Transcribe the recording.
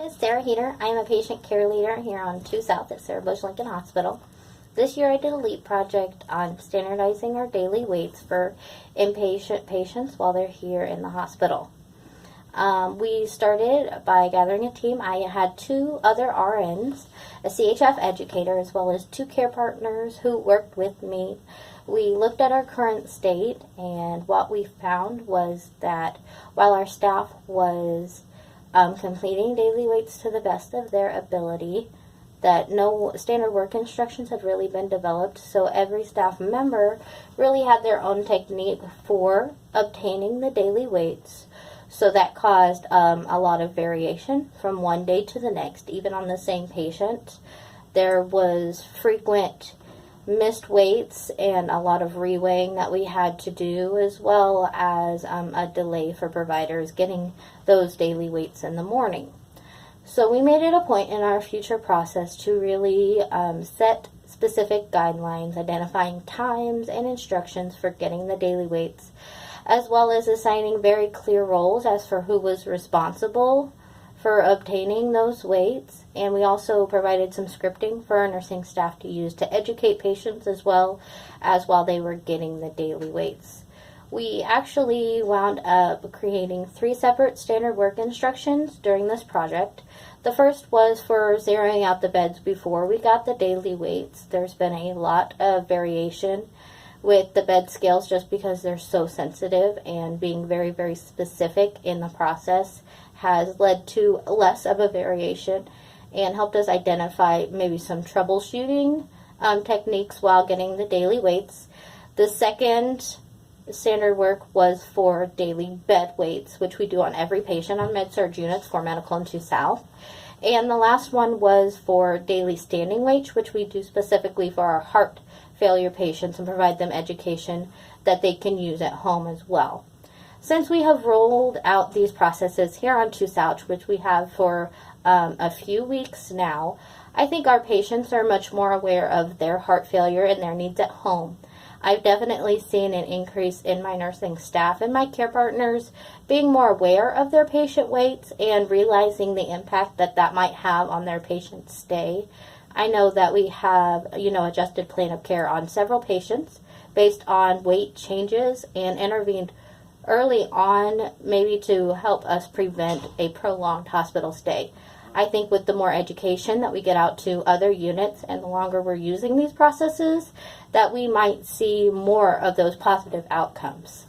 is Sara Heater. I am a patient care leader here on 2 South at Sarah Bush Lincoln Hospital. This year I did a LEAP project on standardizing our daily weights for inpatient patients while they're here in the hospital. We started by gathering a team. I had 2 other RNs, a CHF educator, as well as 2 care partners who worked with me. We looked at our current state, and what we found was that while our staff was completing daily weights to the best of their ability, that no standard work instructions had really been developed, so every staff member really had their own technique for obtaining the daily weights. So that caused a lot of variation from one day to the next, even on the same patient. There was frequent missed weights and a lot of reweighing that we had to do, as well as a delay for providers getting those daily weights in the morning. So we made it a point in our future process to really set specific guidelines, identifying times and instructions for getting the daily weights, as well as assigning very clear roles as for who was responsible for obtaining those weights. And we also provided some scripting for our nursing staff to use to educate patients as well as while they were getting the daily weights. We actually wound up creating 3 separate standard work instructions during this project. The first was for zeroing out the beds before we got the daily weights. There's been a lot of variation with the bed scales just because they're so sensitive, and being very, very specific in the process has led to less of a variation and helped us identify maybe some troubleshooting techniques while getting the daily weights. The second standard work was for daily bed weights, which we do on every patient on med-surg units for medical and 2 South. And the last one was for daily standing weights, which we do specifically for our heart failure patients and provide them education that they can use at home as well. Since we have rolled out these processes here on 2 South, which we have for a few weeks now, I think our patients are much more aware of their heart failure and their needs at home. I've definitely seen an increase in my nursing staff and my care partners being more aware of their patient weights and realizing the impact that that might have on their patient's stay. I know that we have, adjusted plan of care on several patients based on weight changes and intervened early on, maybe to help us prevent a prolonged hospital stay. I think with the more education that we get out to other units and the longer we're using these processes, that we might see more of those positive outcomes.